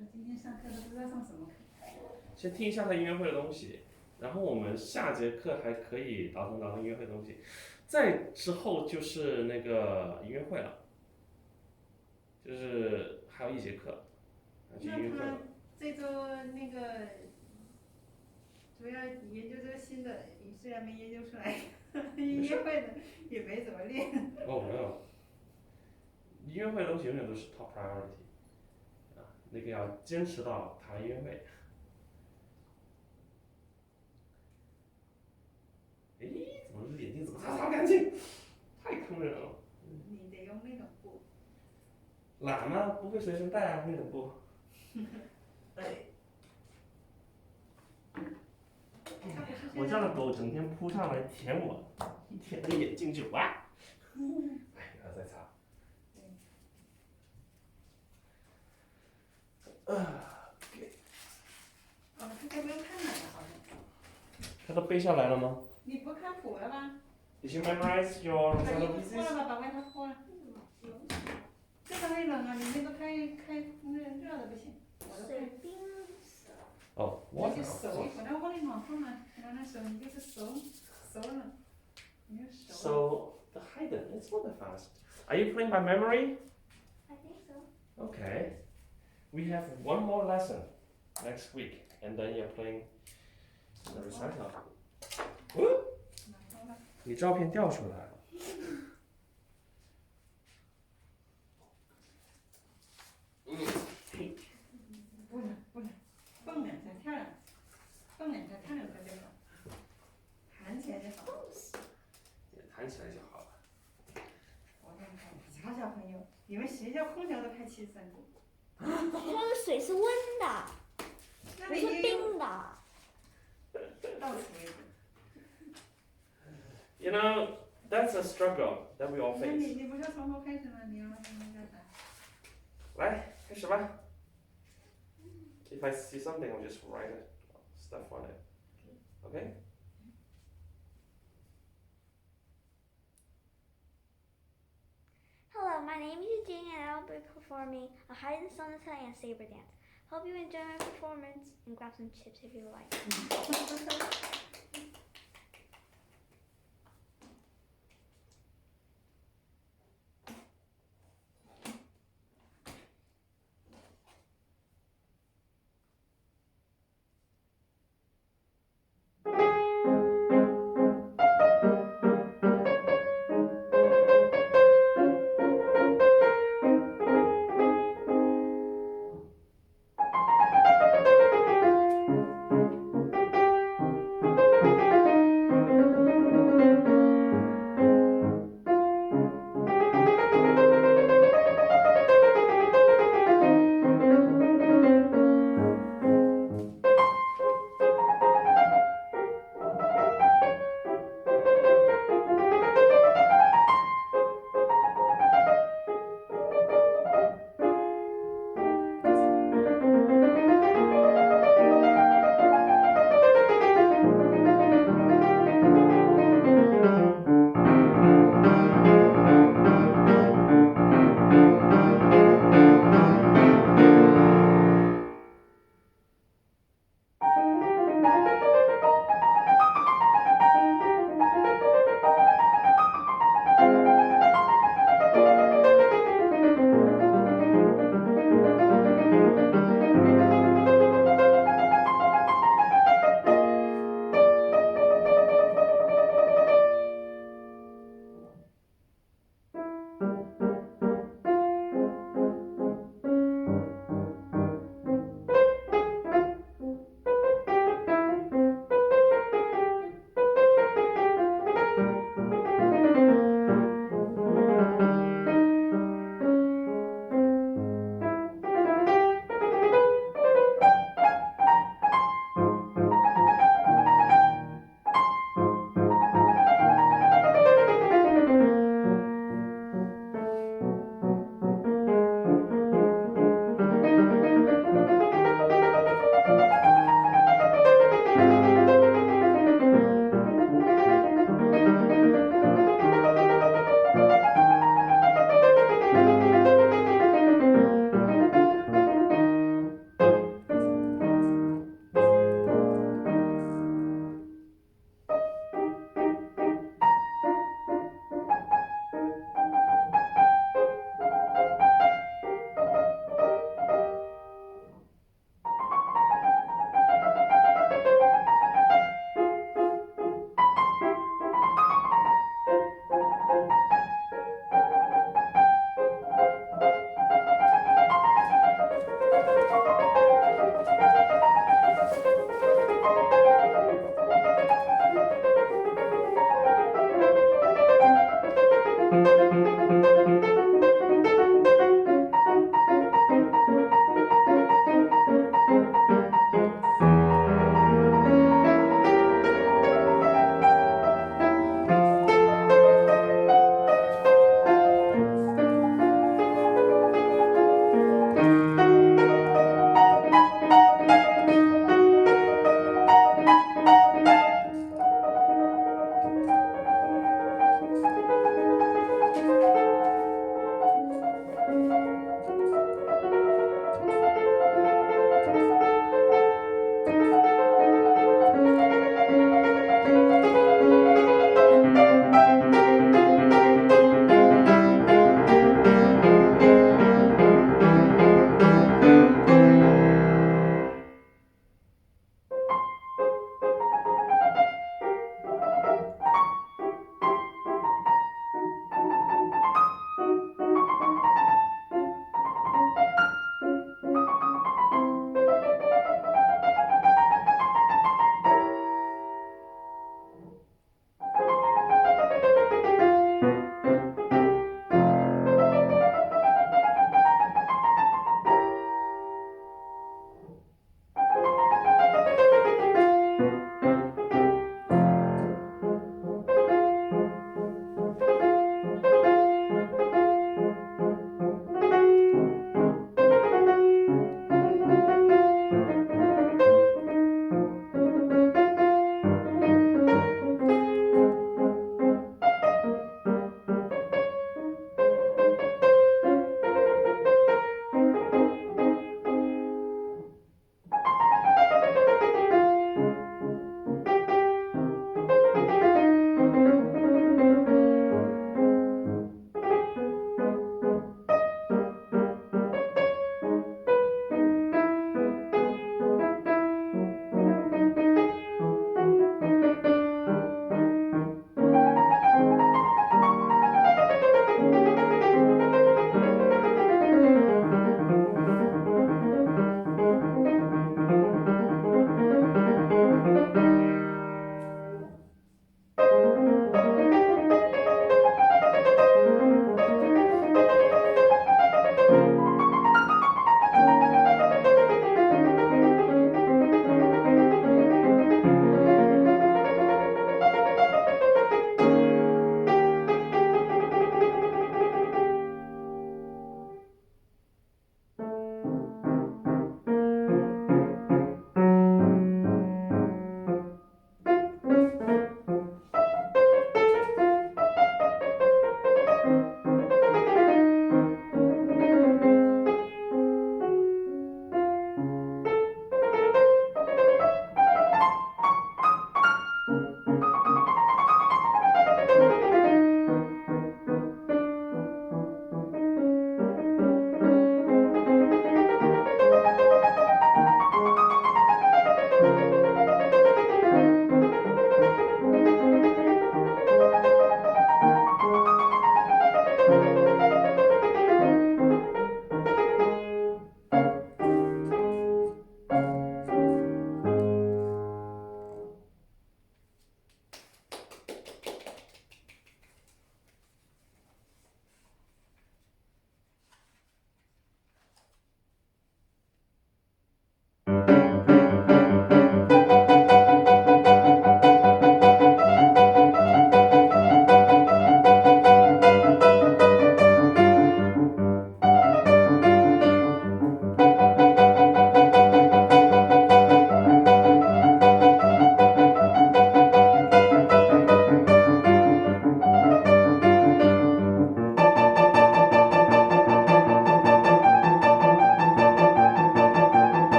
说今天上课都不知道上什么课。先听一下他音乐会的东西，然后我们下节课还可以倒腾音乐会的东西，再之后就是那个音乐会了，就是还有一节课，就音乐会了。这周那个主要研究这个新的，虽然没研究出来，音乐会的也没怎么练。哦，没有，音乐会的东西永远都是 top priority 啊，那个要坚持到弹音乐会。诶，怎么眼睛怎么擦干净？太坑人了。你得用那种布。懒吗？不会随身带啊，那种布。对。我家的狗整天扑上来舔我，一舔那个眼镜就哇。哎，然后再擦。哦，他该不用看了好像。他都背下来了吗？你不看谱了吗？ Did you memorize your 把衣 recital 服脱 pieces? 了吧，把外套脱了。这个会冷啊，你那个开那热的不行。水冰色。哦，那就熟一会儿，那往里往放啊，然后那手你就是熟了，你就熟了。So the Haydn, it's not that fast. Are you playing by memory? I think so. Okay. We have one more lesson next week, and then you're playing the recital. 你照片调出来。不能，蹦两下跳两下，蹦两下跳两下就好，弹起来就好。也弹起来就好了。我跟你说，啥小朋友，你们学校空调都开73度。那个水是温的，不是冰的。到此为止。You know, that's a struggle that we all 那 face. 你不是要从头开始吗？你要让他们干啥？来，开始吧。If I see something, I'll just write it, stuff on it. Okay? Hello, my name is Eugene and I will be performing a Haydn sonata and saber dance. Hope you enjoy my performance and grab some chips if you like.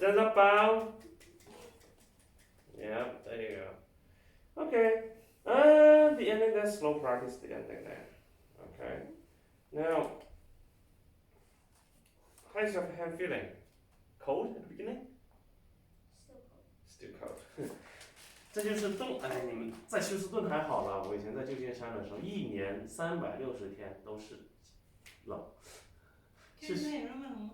stands up, bow. Yeah, there you go. Okay. The ending there, slow practice the ending there. Okay. Now, how's your hand feeling? Cold at the beginning? Still cold. 这就是你们在休斯顿还好了，我以前在旧金山的时候，一年360天都是冷。旧金山有那么冷吗？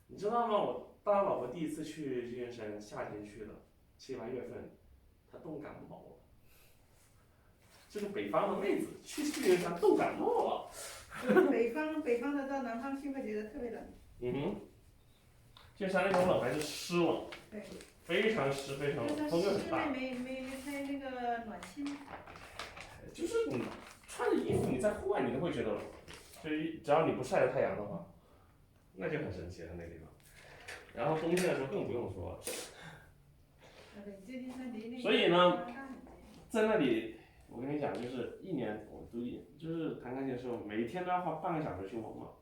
你知道吗？我带我老婆第一次去旧金山，夏天去的，7、8月份，她冻感冒了。这个北方的妹子去旧金山冻感冒了。北方的到南方去会觉得特别冷。嗯哼，旧金山那种冷还是湿冷，对。非常湿，非常冷，风又很大。没开那个暖气吗？就是你穿着衣服，你在户外你都会觉得冷，就是只要你不晒着太阳的话，那就很神奇了那个地方。然后冬天的时候更不用说了。所以呢，在那里，我跟你讲，就是一年我读就是弹钢琴的时候，每一天都要花半个小时去warm up，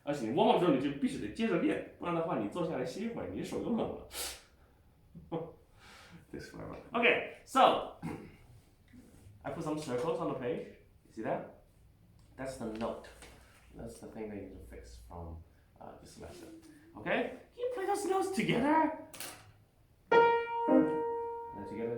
而且你warm up之后你就必须得接着练，不然的话你坐下来歇一会儿，你手就冷了。This forever. Okay, so I put some circles on the page. You see that? That's the note. That's the thing that you need to fix from this lesson. Okay? Can you play those notes together? Together.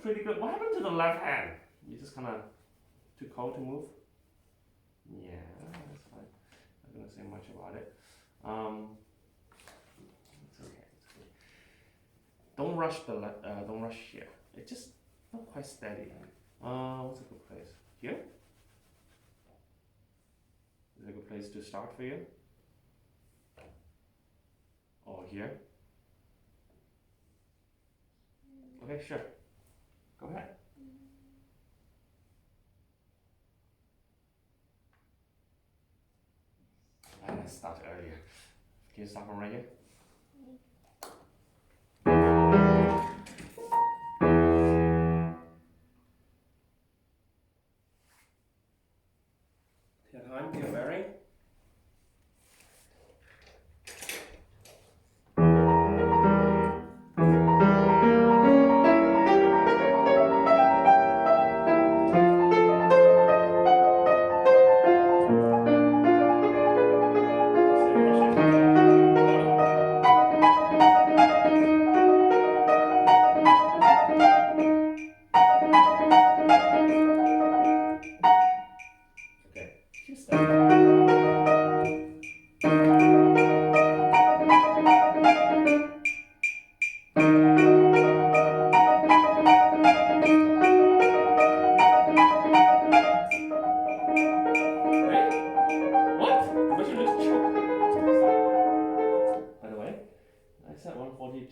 Pretty good. What happened to the left hand? You just kind of too cold to move? Yeah, that's fine. I'm not gonna say much about it. It's okay. It's okay. Don't rush don't rush here. It's just not quite steady. What's a good place? Here? Is it a good place to start for you? Or here? Okay, sure. Go ahead. Let's start earlier. Can you start from right here? Take your time, get bearing.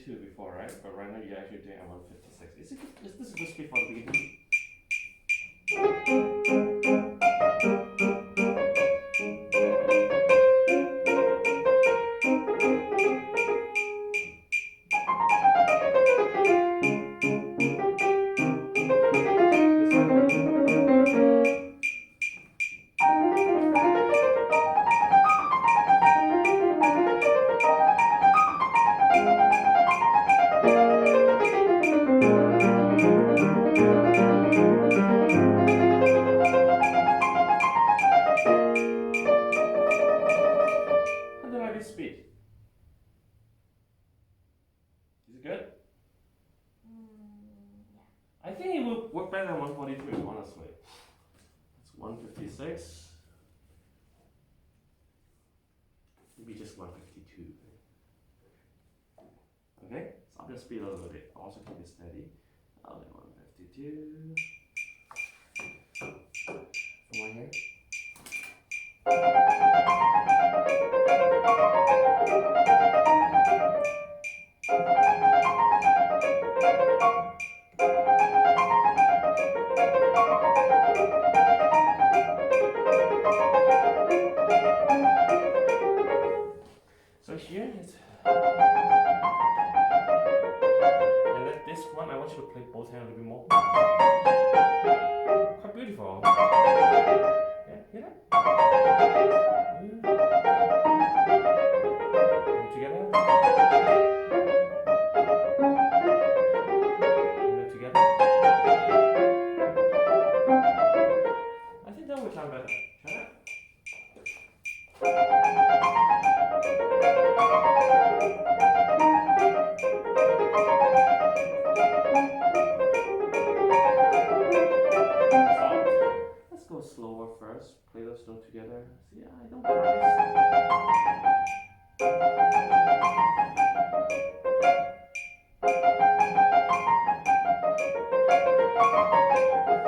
Before, right? But right now you're actually doing at 156. Is this a good speed for the beginning? Speed. Is it good? Yeah. I think it will work better than 142, honestly. It's 156. Maybe just 152. Okay? So I'll just speed a little bit. I'll also keep it steady. only 152. From one here. So here is, and then this one I want you to play both hands a little bit more. Quite beautiful. Yeah, hear that? And together. And then together. I think that will sound better. Try that. Let's go slower first. Play those notes together. See, I don't practice.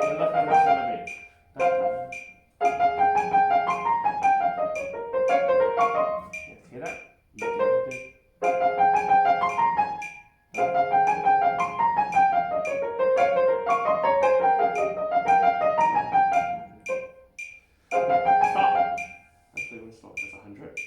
And left hand rest a little bit. Yes, hear that? Stop. Let's play one stop. That's 100.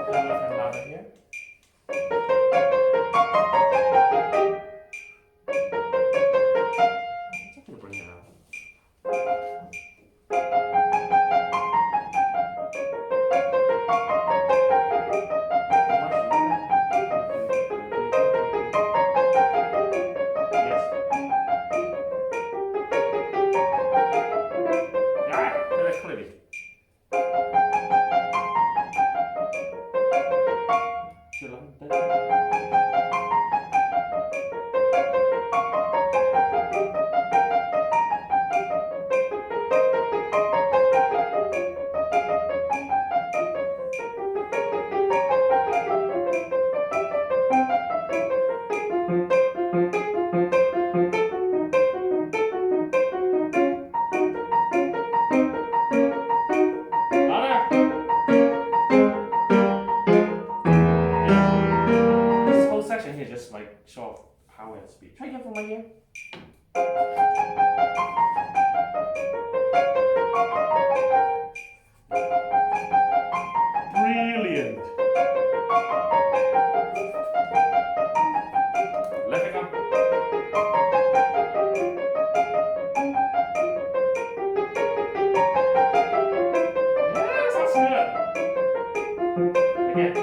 Left hand louder here. It's okay to bring it out. Yes. Yeah, hear that clearly. Too loud. Louder. This whole section here just like show off power and speed. Try again from right here. Brilliant. Left hand up. Yes, that's good. Again.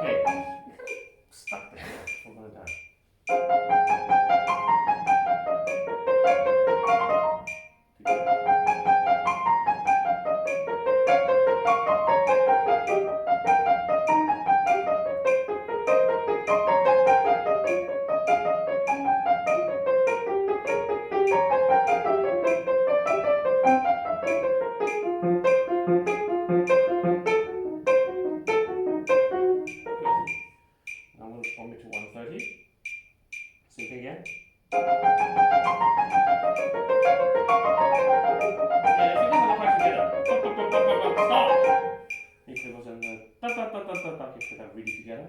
Hey, you kind of stuck there for one time. Now I'm going to form it to 130. Same thing again. Yeah, if you guys are not quite together. Stop! You play those and you put that really together.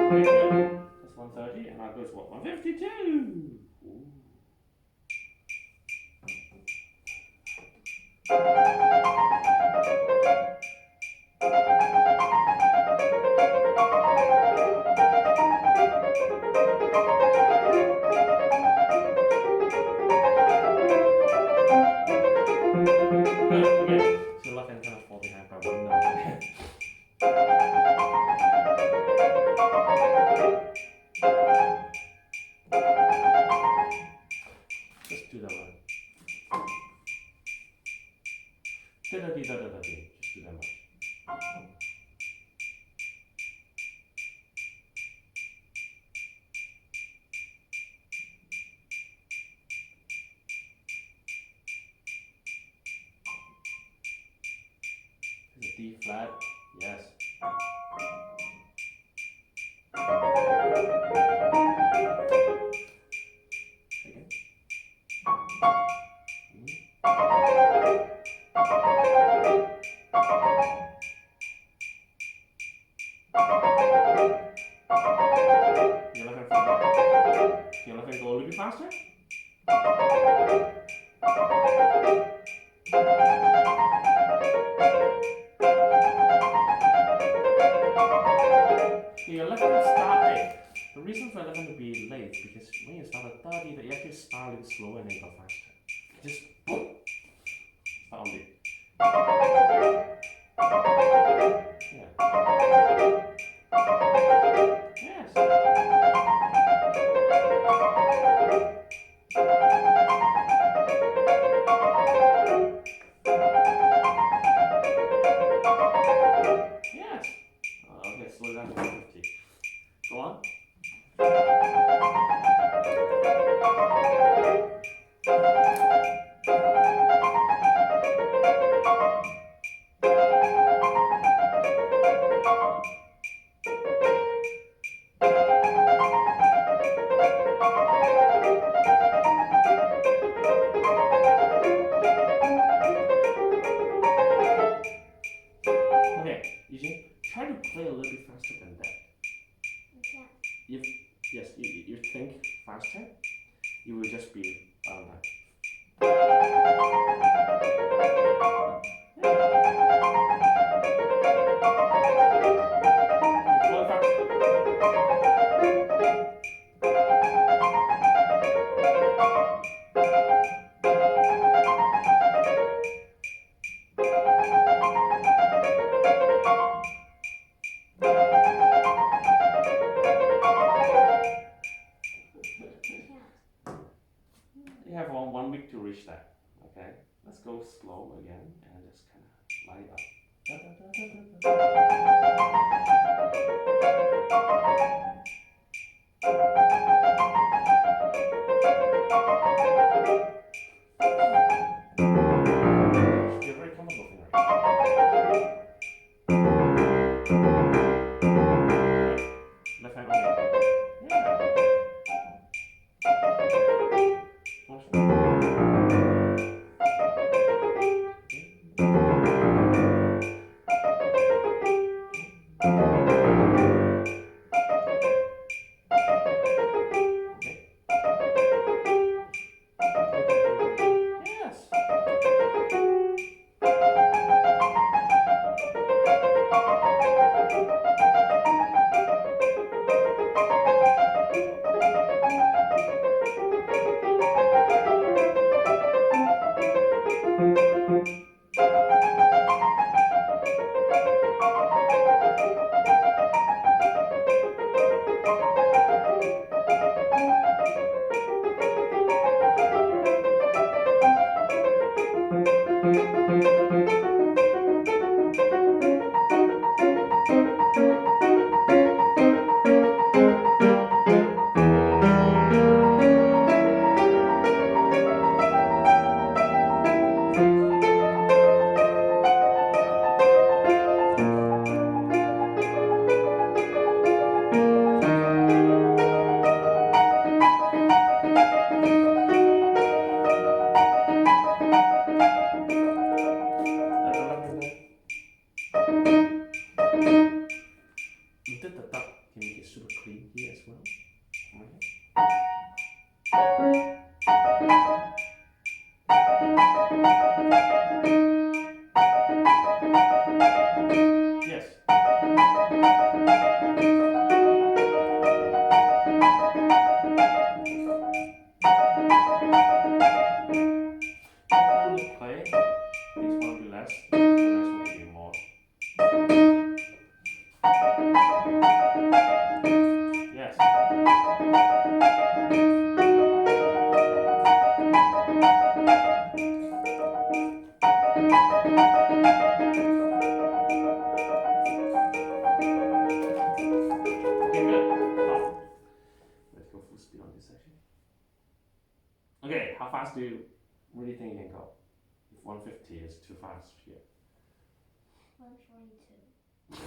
That's 130, and I'll go to what? 152. Ooh. Good, okay. So left hand kind of fall behind by 1 note. Just do that one. Da-da-dee-da-da-da-dee. Just do that much. Is it D flat? Yes. Again. Your left hand fall down. Your left hand go a little bit faster. Your left hand start late. The reason for left hand to be late because when you start at 30, you have to start a little slower and then go faster. Just boom. Start on it. Yeah. Yes. Yes. Okay, slow down to 150. Go on. Okay, Eugene, try to play a little bit faster than that. Yeah. Yes, you think faster, you will just be like. Go faster. You have 1 week to reach that. Okay, let's go slow again and just kind of light up. Da, da, da, da, da, da. You're very comfortable here. Left hand only. Yeah. Yes. You did the duck, can make it super clear. Yes. Okay, good. Stop. Let's go full speed on this section. Okay, how fast do you really think you can go? If 150 is too fast here. 142.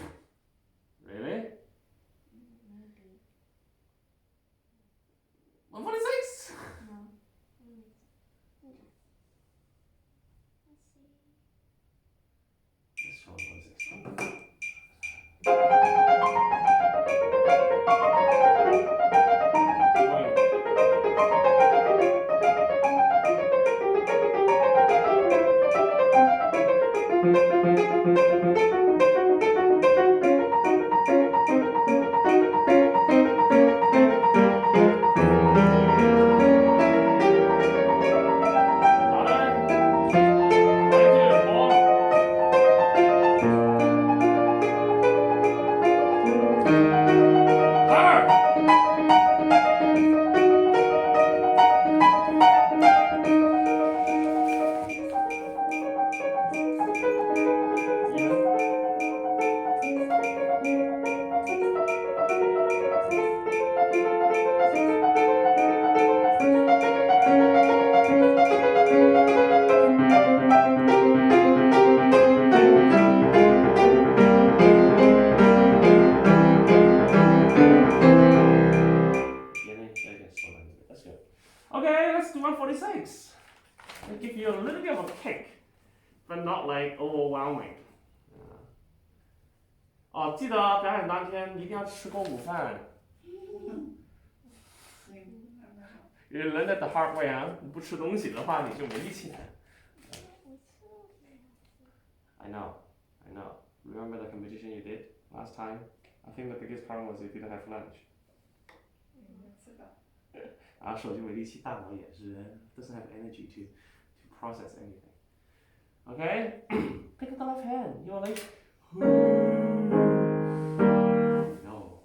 Really? Maybe. 146? No. Maybe. Okay. Let's see. Let's try 146. That's good. Okay, let's do 146. I'll give you a little bit of a kick, but not like overwhelming. 哦，记得表演当天一定要吃够午饭。因为 learn it the hard way 啊，你不吃东西的话，你就没力气。I know. Remember the competition you did last time? I think the biggest problem was you didn't have lunch. 然后手就没力气，大脑也是 doesn't have energy to process anything. Okay, pick up the left hand. You're like, no.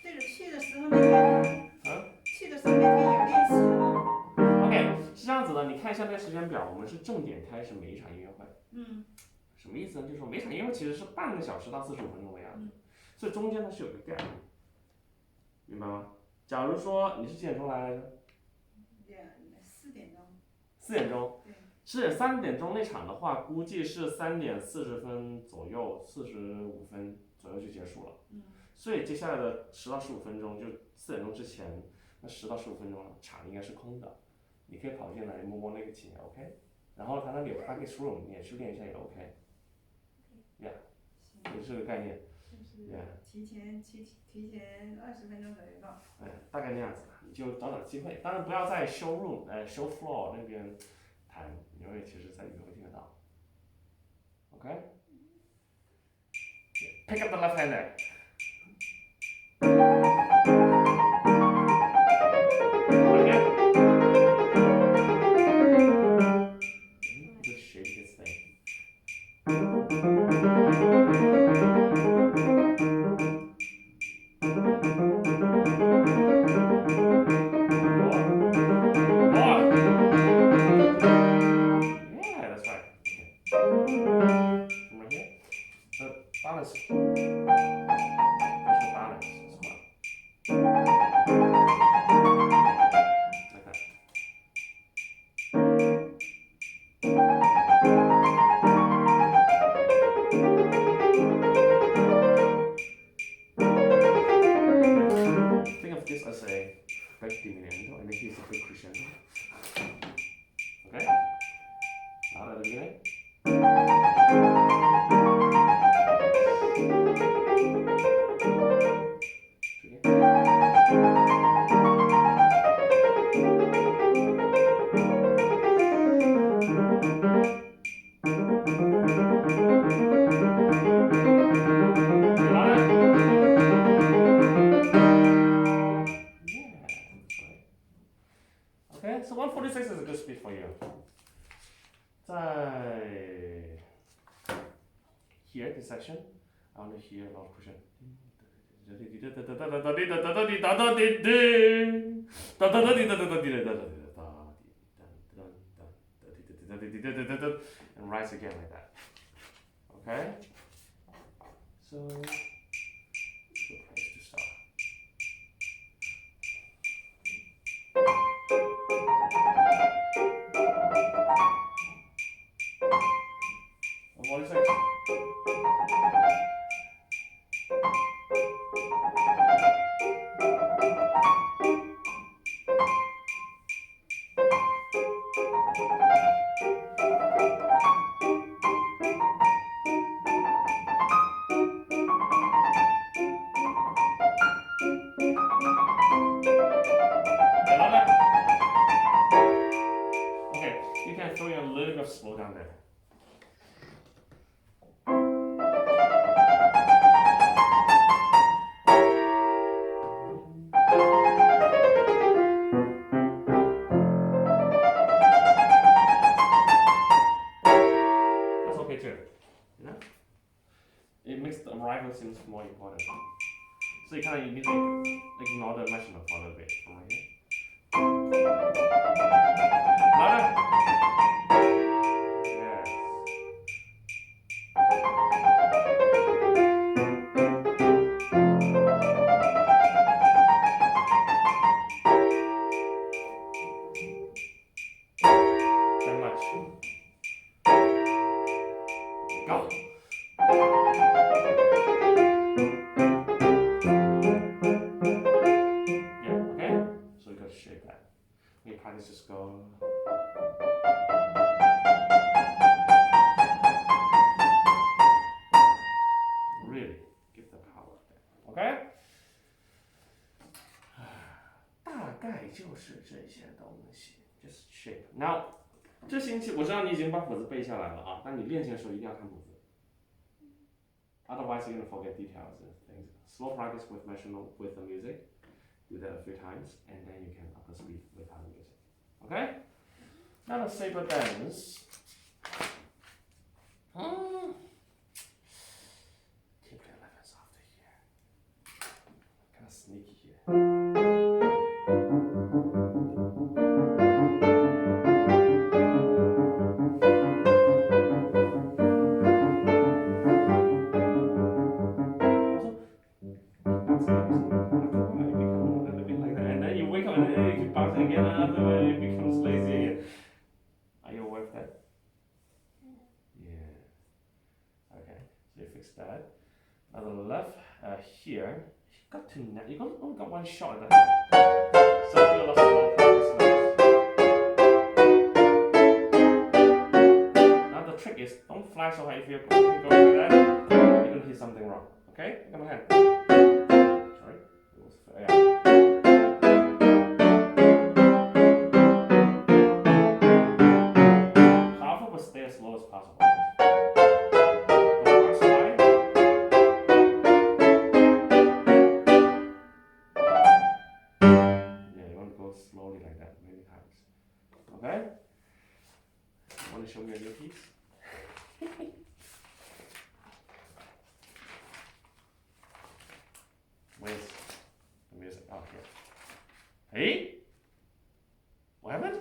这个去的时候那天，去的时候那天有练习的吗？ OK， 是这样子的，你看一下那个时间表，我们是正点开始每一场音乐会。什么意思呢？就是说每场音乐会其实是半个小时到45分钟的样子，所以中间呢是有个 gap， 明白吗？假如说你是几点钟来的？4点钟。4点钟。是3点钟那场的话，估计是3点40分左右，45分左右就结束了。所以接下来的10到15分钟，就4点钟之前，那10到15分钟场应该是空的，你可以跑进来摸摸那个琴也 OK。然后他那里有 practice room， 你也去练一下也 OK。Yeah， 也是个概念。提前20分钟左右到。大概那样子，你就找找机会，当然不要在 show room、show floor 那边弹，因为其实在里面会听得到。OK。Pick up the left hand there. Just shake this thing. Yeah, that's right. Okay. From right here. The balance. What's the balance? It's fine. Like that. Think of this as a big diminuendo, and then here's a big crescendo. Okay? Out at the beginning. Okay, so 146 is a good speed for you. 在 here, this section, I want to hear a lot of cushion. And rise again like that. Okay? So, good place to start. What is next? Okay, you can throw in a little bit of slow down there. That's okay too. You know? It makes the arrival seems more important. So you kind of need to ignore the measurement for a little bit from right here. Louder. Yes. Very much. Go. Yeah, okay? So you gotta shape that. You practice just go. Really give the power there. Okay? 大概就是这些东西 just shape. Now, 这星期我知道你已经把谱子背下来了啊，但你练琴的时候一定要看谱子。Otherwise, you're gonna forget details and things. Slow practice with metronome with the music. Do that a few times, and then you can up the speed without the music. Okay? Now the saber dance. Keep the 11th after here. Kind of sneaky here. Again, and after it becomes lazy again. Are you aware of that? Yeah. Okay, so you fix that. Now the left here, you only got one shot at that. So do a lot of slow practice now. Now the trick is don't fly so high. If you're going to go like that, you're gonna hit something wrong. Okay? Come on, hand. Sorry. Yeah. Stay as low as possible. Don't rush high. Yeah, you want to go slowly like that many times. Okay? Want to show me a new piece? Where's the music? Oh, here. Hey? What happened?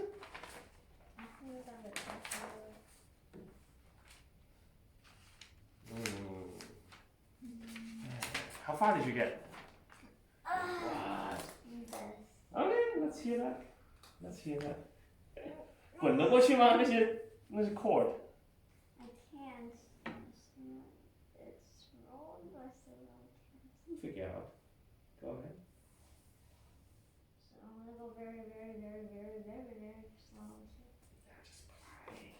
How far did you get? What? Okay, let's hear that. Let's hear that. 滚得过去吗？那是 chord. I can't. It's wrong, but I still can't. Figure it out. Go ahead. So I'm gonna go very, very, very, very, very, very slow. Yeah, just play.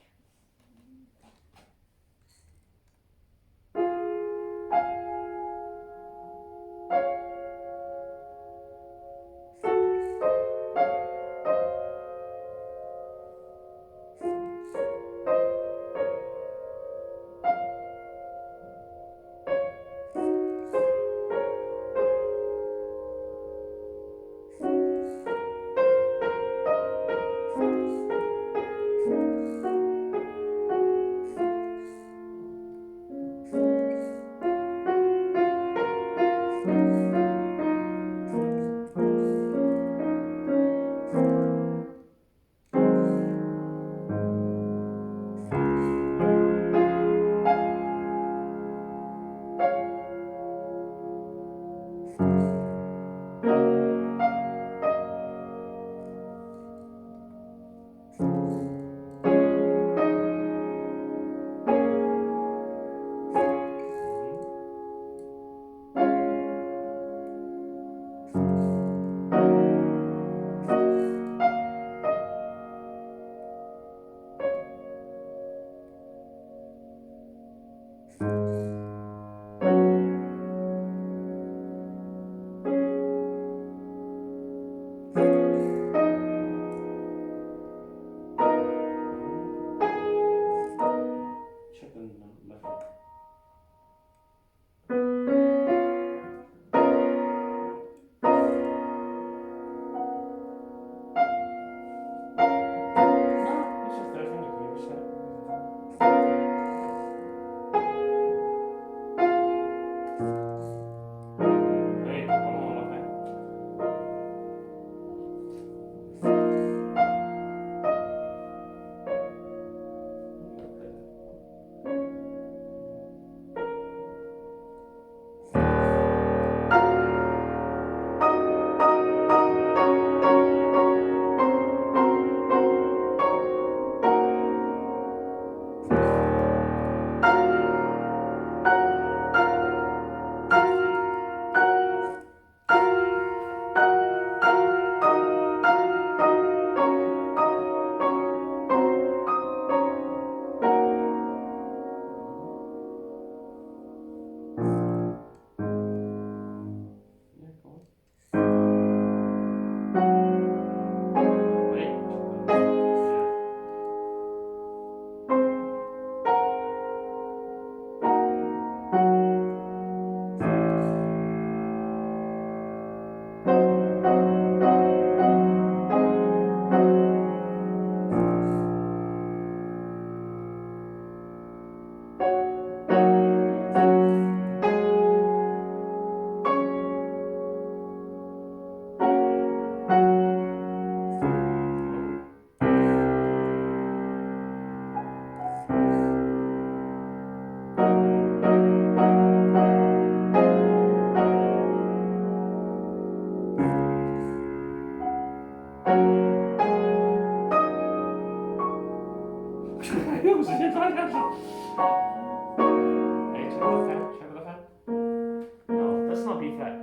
D flat.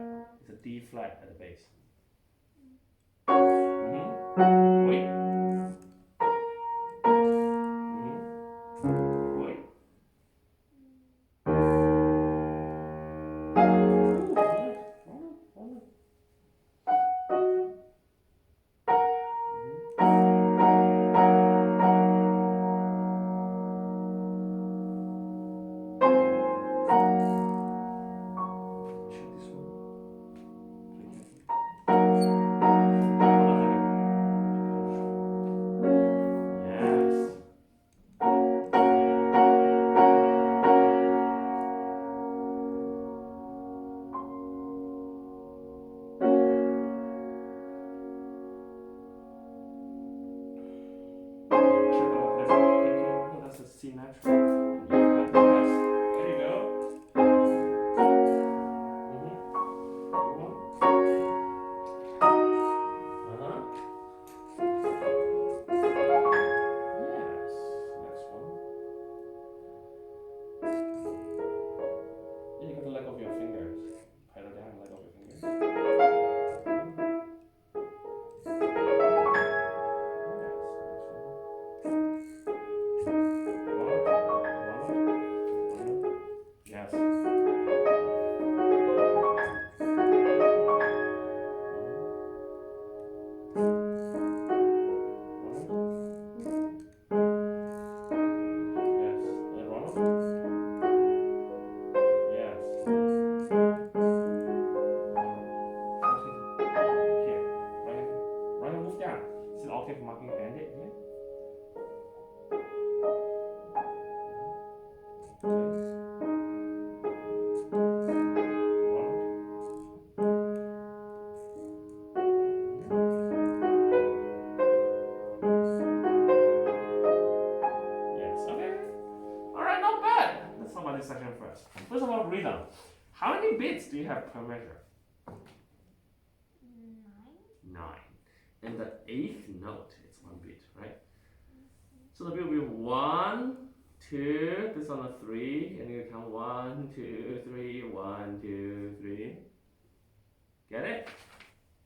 It's a D flat at the base. Wait. Wait. Check this one. Yes. Check out that pinky. Oh, that's a C natural. Yes. There you go. Uh-huh. Yes. Next one. Yeah, you gotta let go of your fingers. Pedal down, let go of your fingers. Yes. Octave marking and it here. Yes, okay. Alright, not bad. Let's talk about this section first. First of all, rhythm. How many beats do you have per measure? 9. And the 8th note is 1 beat, right? So the beat will be 1, 2, this on the 3, and you count 1, 2, 3, 1, 2, 3. Get it?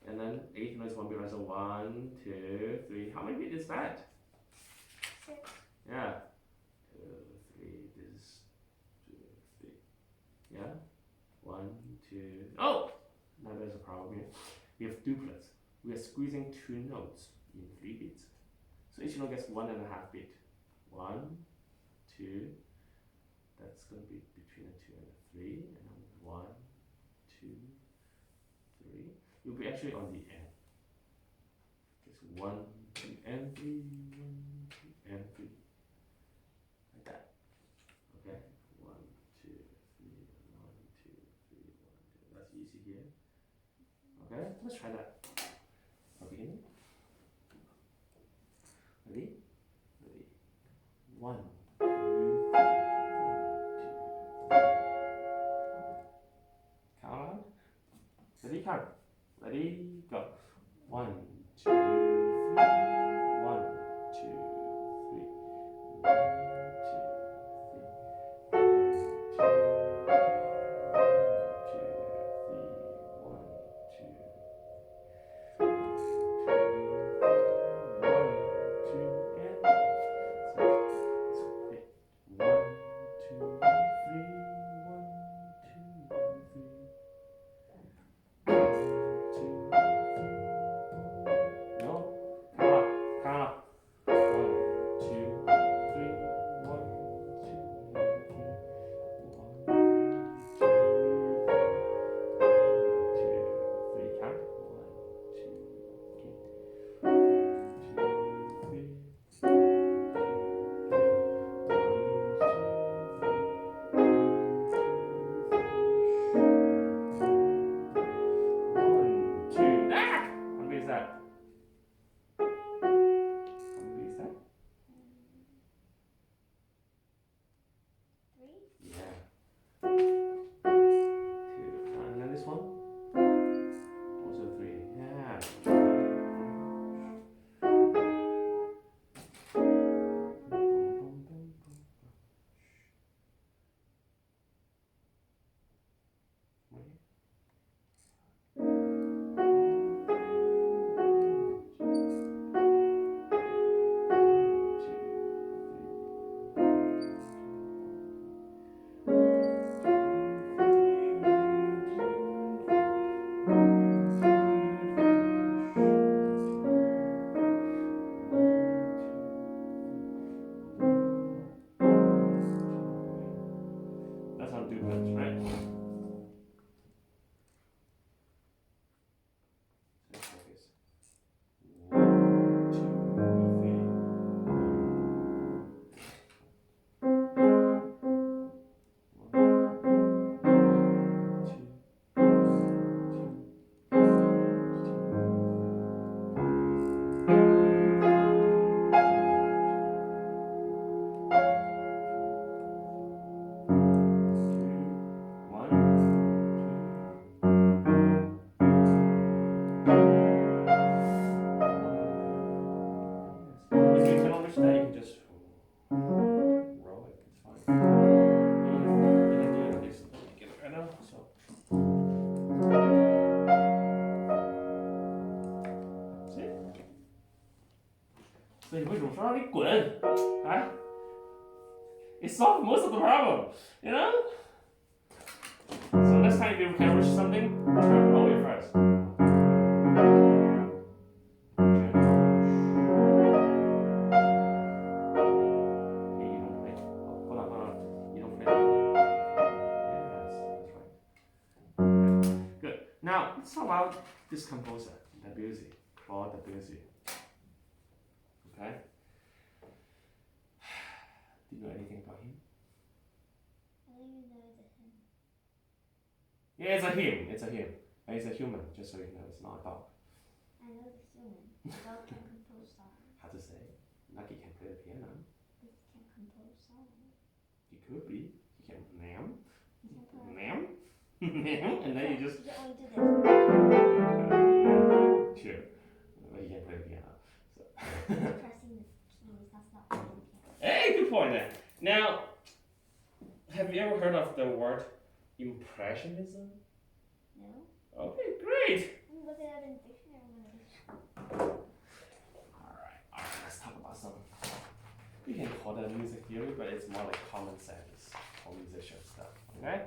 And then 8th note is 1 beat, right? So 1, 2, 3. How many beats is that? 6. Yeah. 2, 3, this is 2, 3. Yeah? 1, 2. Oh! Now there's a problem here. We have duplets. We are squeezing 2 notes in 3 beats. So each note gets 1.5 beat. 1, 2. That's going to be between a 2 and a 3. And then 1, 2, 3. You'll be actually on the end. It's 1, 2, and 3. 1, 2, and 3. Like that. Okay? 1, 2, 3. 1, 2, 3. 1, 2. That's easy here. Okay? Let's try that. Beginning. Ready? Ready. 1, 2, 3. 1, 2. Count out. Ready? Count. Ready? Go. 1, 2, 3. 1, 2, 3. 1, 2, 3. 1, 2, 3. No. Come on. 说让你滚啊 It solved most of the problem, you know? So next time if you can reach something, turn away first. Hey, you don't play. Oh, hold on. You don't play. Yes, that's right. Good. Now, let's talk about this composer, Debussy, Claude Debussy. Okay? Do you know anything about him? I don't even know it's a him. Yeah, it's a him. It's a him. And it's a human, just so you know. It's not a dog. I know the human. The dog can compose songs. How to say? Lucky can play the piano. But he can't compose songs. He could be. He can nam, He can play. nam, nam, and then you just. You can only do this. Sure. But he can play the piano. So. Pressing the keys, that's not playing the piano. Hey, good point then. Now, have you ever heard of the word impressionism? No? Okay, great. I'm looking at it in the dictionary. Alright, let's talk about some. We can call that music theory, but it's more like common sense or musician stuff. Okay?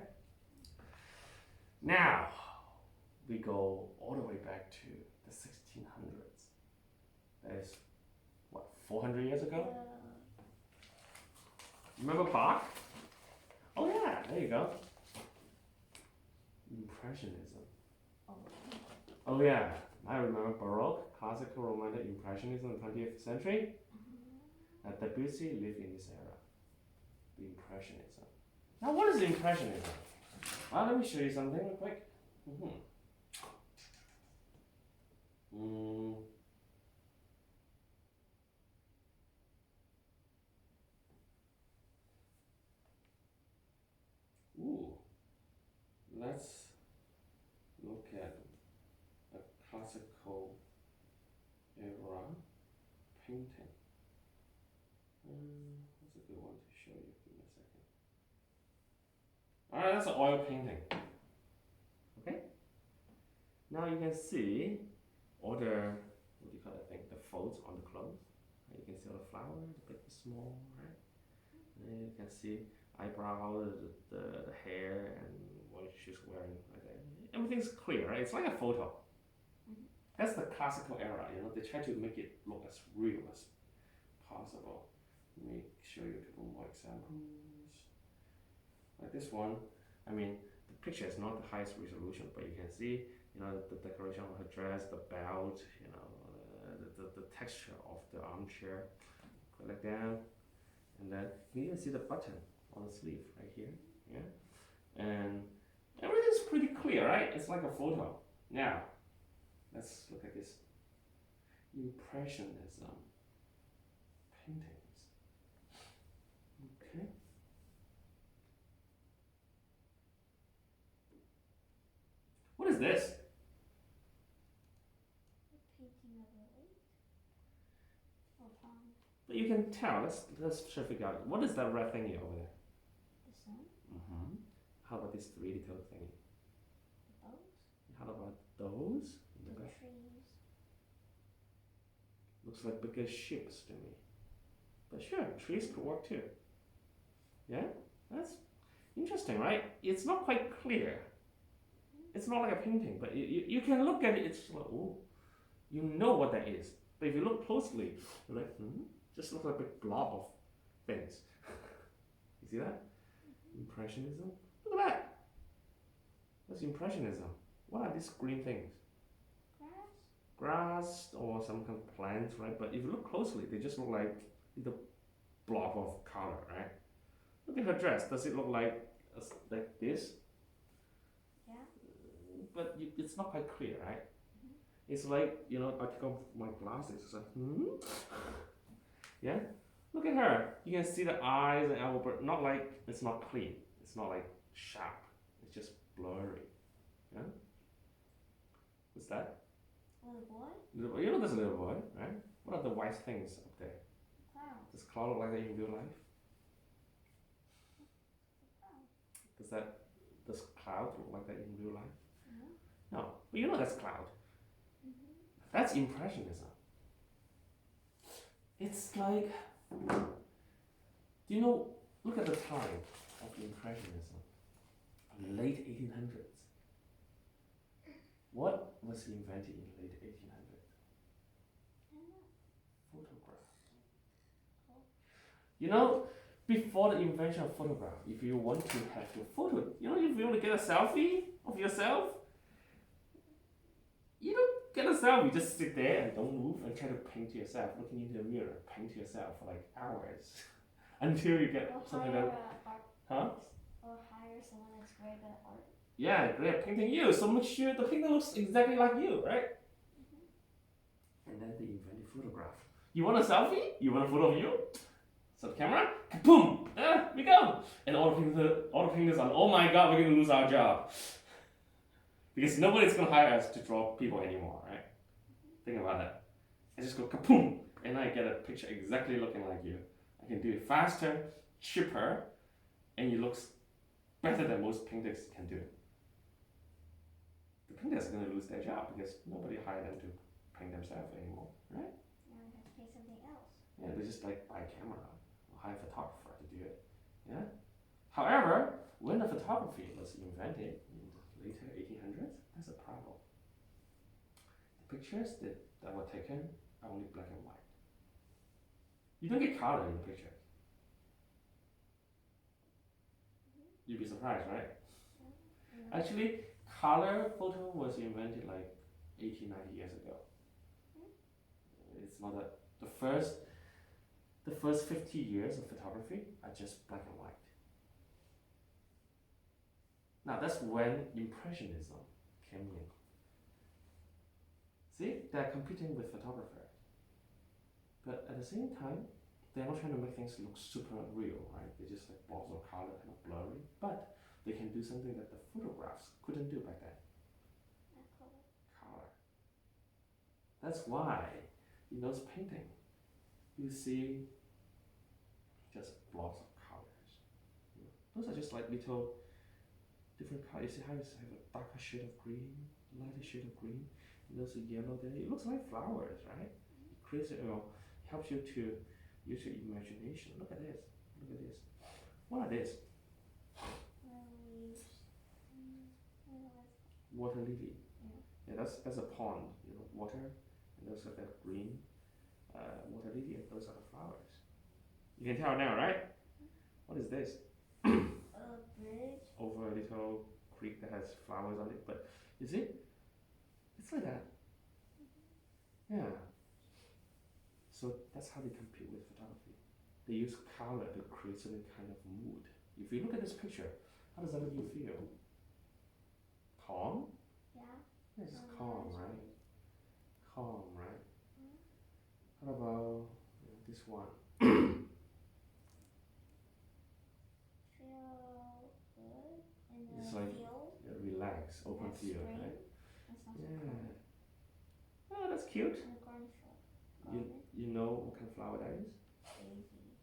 Now, we go all the way back to the 1600s. That is, what, 400 years ago? Remember Bach? Oh yeah, there you go. Impressionism. Oh yeah, I remember Baroque, classical, romantic, impressionism in the 20th century. Debussy lived in this era. The impressionism. Now what is impressionism? Well, let me show you something real quick. Ooh, let's look at a classical era painting. What's a good one to show you? Give me a second. Alright, that's an oil painting. Okay? Now you can see all the, what do you call that thing? The folds on the clothes. You can see all the flowers, the big, the small, right? And you can see eyebrow, the hair, and what she's wearing. Like that. Everything's clear, right? It's like a photo. That's the classical era, you know. They try to make it look as real as possible. Let me show you a couple more examples. Like this one, I mean, the picture is not the highest resolution, but you can see, you know, the decoration of her dress, the belt, you know, the texture of the armchair. Click down, and then you can even see the button on the sleeve right here, yeah? And everything's pretty clear, right? It's like a photo. Now, let's look at this. Impressionism paintings. Okay. What is this? A painting of a lake or pond. But you can tell. Let's try to figure out. What is that red thingy over there? The sun. How about this three little thingy? The boat. How about those? The trees. Looks like bigger ships to me. But sure, trees could work too. Yeah? That's interesting, right? It's not quite clear. It's not like a painting, but you can look at it, it's like, oh, you know what that is. But if you look closely, you're like, just looks like a big blob of things. You see that? Impressionism? Look at that! That's Impressionism. What are these green things? Grass or some kind of plants, right? But if you look closely, they just look like the blob of color, right? Look at her dress. Does it look like this? Yeah. But it's not quite clear, right? It's like, you know, I take off my glasses. It's like, yeah? Look at her. You can see the eyes and elbow, but not like, it's not clean. It's not like sharp. It's just blurry. Yeah? What's that? Little boy? Little boy. You know there's a little boy, right? What are the white things up there? Cloud. Does cloud look like that in real life? Does cloud look like that in real life? No. But you know that's cloud. That's Impressionism. It's like, do you know, look at the time of Impressionism, late 1800s. What was invented in late 1800s? Photograph. You know, before the invention of photograph, if you want to have your photo, you know, if you want to get a selfie of yourself, you don't get a selfie, just sit there and don't move and try to paint yourself, looking into the mirror, paint yourself for like hours until you get Or something hire that, art. huh? Or hire someone that's very good at art. Yeah, great at painting you, so make sure the painter looks exactly like you, right? And then they invented photograph. You want a selfie? You want a photo of you? So the camera, boom, we go. And all the painters are, oh my god, we're gonna lose our job. Because nobody's gonna hire us to draw people anymore, right? Think about that. I just go kaboom, and I get a picture exactly looking like you. I can do it faster, cheaper, and it looks better than most painters can do. The painters are gonna lose their job because nobody hired them to paint themselves anymore, right? Now we have to pay something else. Yeah, they just like buy a camera or hire a photographer to do it. Yeah. However, when the photography was invented in the later 1800s, there's a problem. The pictures that were taken are only black and white. You don't get color in the picture. You'd be surprised, right? Actually, color photo was invented like 80, 90 years ago. It's not that the first 50 years of photography are just black and white. Now that's when Impressionism came in. See, they're competing with photographer. But at the same time, they're not trying to make things look super real, right? They just like blobs of color, kind of blurry. But they can do something that the photographs couldn't do back then. Color. That's why in those paintings, you see just blobs of colors. You know, those are just like little different colors. You see how you have a darker shade of green, lighter shade of green, and there's a yellow there. It looks like flowers, right? It creates, helps you to use your imagination. Look at this. Look at this. What are this? Water lily. Yeah, that's a pond. You know, water, and those are that green water lily, and those are the flowers. You can tell now, right? What is this? A bridge. Over a little creek that has flowers on it, but you see, it's like that. Yeah. So that's how they compete with photography. They use color to create certain kind of mood. If you look at this picture, how does that make you feel? Calm? Yeah. Yes, calm, right? Calm, right? How about this one? Feel good in the It's like field. Relax, open That's field, spring. right? That sounds Yeah. Oh, that's cute. in the cornfield. You know what kind of flower that is? Daisy.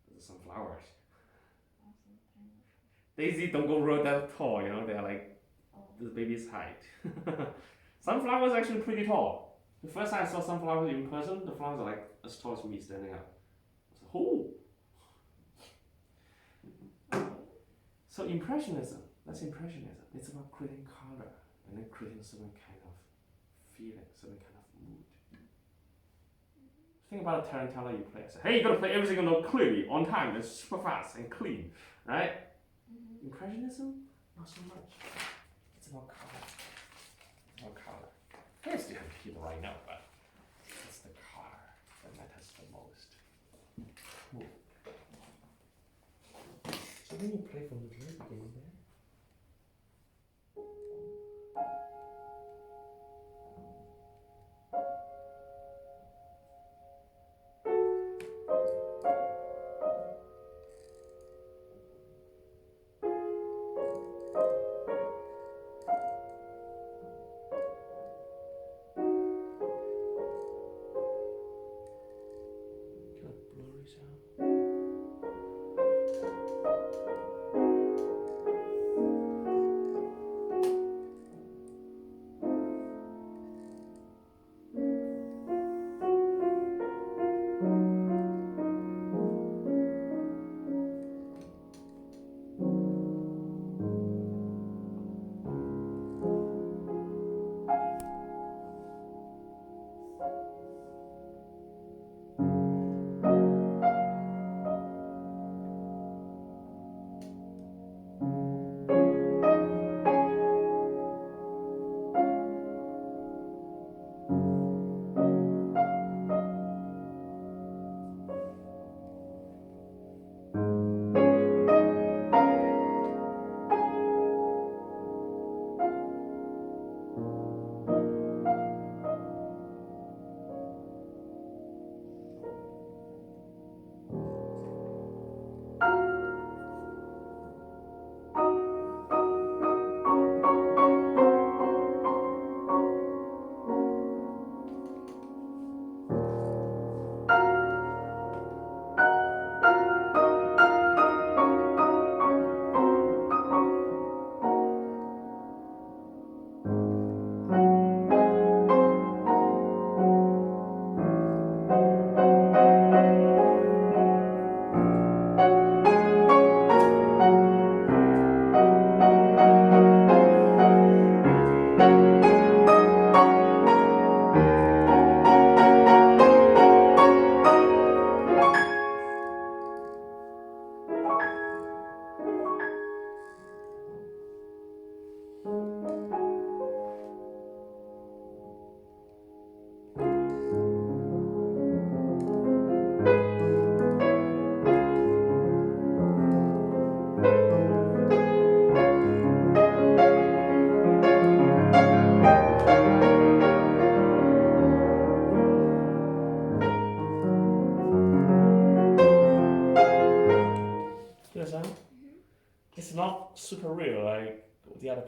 Those are some flowers. Awesome kind of. Daisy don't grow that tall, you know, they're like Oh. the baby's height. Sunflowers are actually pretty tall. The first time I saw sunflowers in person, the flowers are like as tall as me standing up. I was like, oh! So Impressionism, that's Impressionism. It's about creating color and then creating certain kind of feeling, certain kind of mood. Think about a tarantella you play. Say, hey, you gotta play every single note clearly, on time, and super fast and clean, right? Impressionism, not so much. It's about color. It's about color. I still have to hit the right note, but it's the color that matters the most. Cool. So when you play from the very beginning there, kind of blurry sound.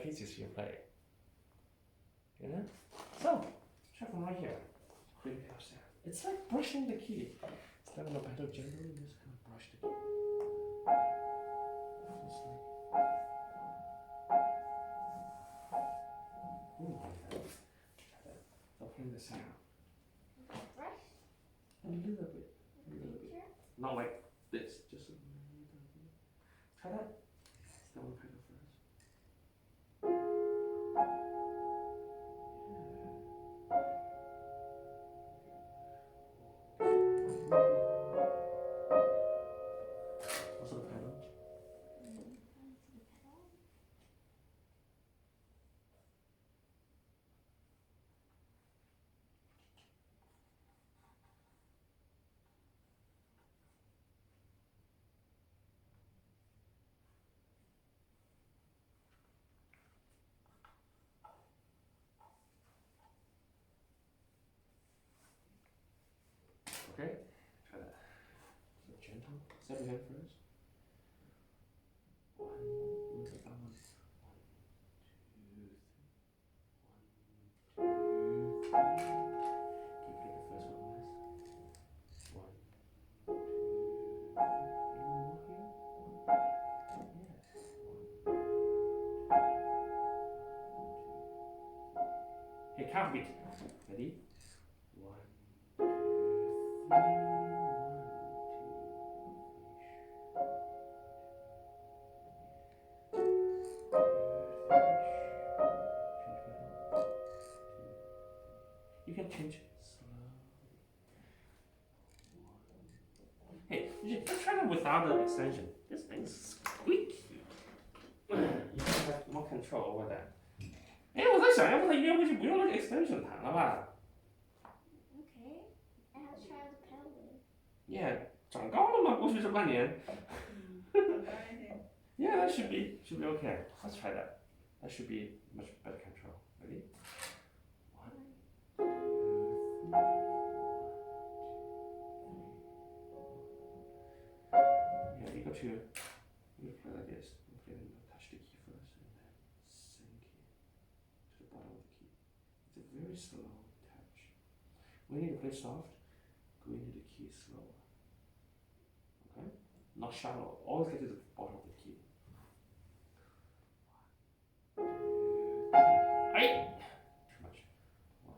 pieces you play. You know? So, try from right here. Quick sound. It's like brushing the key. Instead of the pedal gently, you just kind of brush the key. Just like. Try that. So playing the sound. Brush. A little bit. A little bit. Sure. Not like this, just a little bit. Try that. Start on the pedal first. Also the pedal. Okay, try that. So gentle. Step your hand first. One, move it down. 1, 2, 3. 1, 2, 3. Keep it the first one last. 1, 2, 3. More here. Yes. 1, 2. Hey, count beat. Ready? 1, 2, 3. 1, 2, 3. You can change it slowly. Hey, just try it without the extension. This thing's squeaky. You can have more control over that. 哎，我在想，要不他约会就不用那个 extension 弹了吧 Okay. And let's try the pedal wave. ？Yeah，长高了嘛，过去这半年。Yeah, that should be okay. Let's try that. That should be much better control. Ready? 1, 2, 3. Yeah, you play like this. You play them, touch the key first, and then sink it to the bottom of the key. It's a very slow touch. When you play soft, go into the key slower. Okay? Not shallow. Always get to the bottom of the key. 1, 2, 3. Ay! Too much. 1.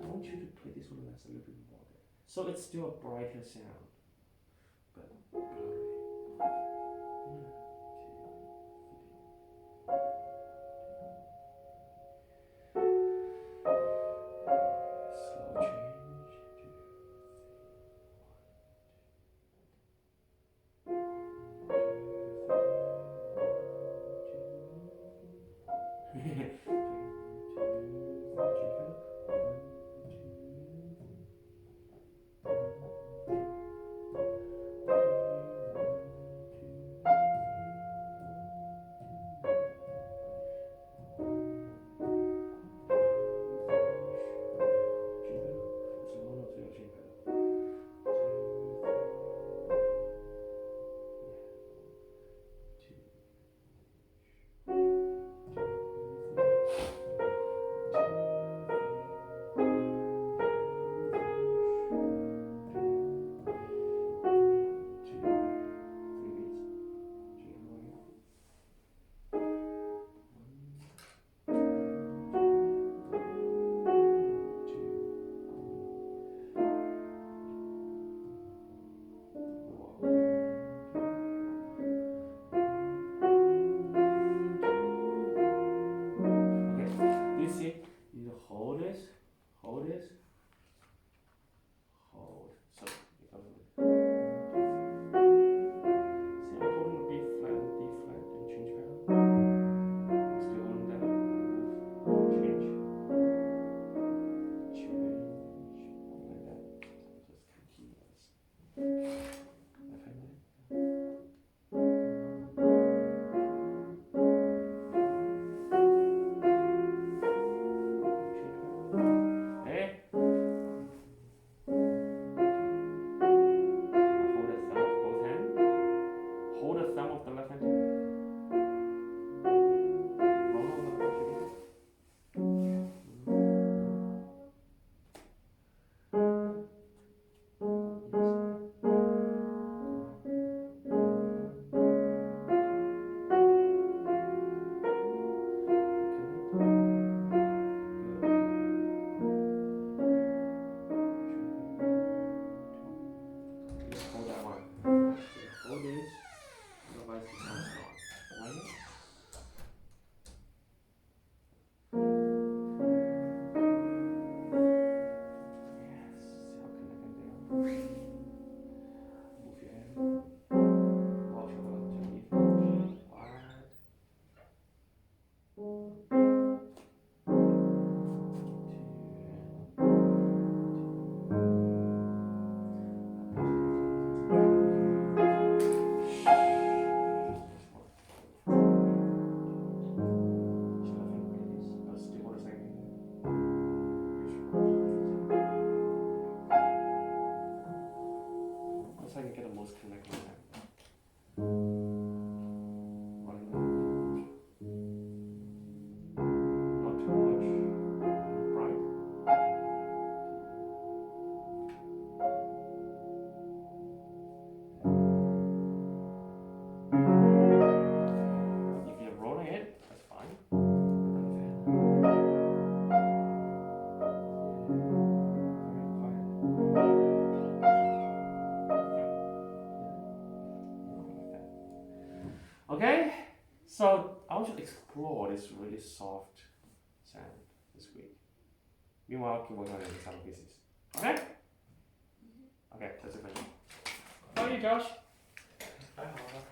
I want you to play this one that's a little bit more there. So it's still a brighter sound, but blurry. 1, 2, 3. Slow change. 2, 3. 1, 2, 3. 1, 2, 3. explore this really soft sound this week. Meanwhile, keep working on these other pieces. Okay? Okay, that's it for you. How are you, Josh? 还好啊。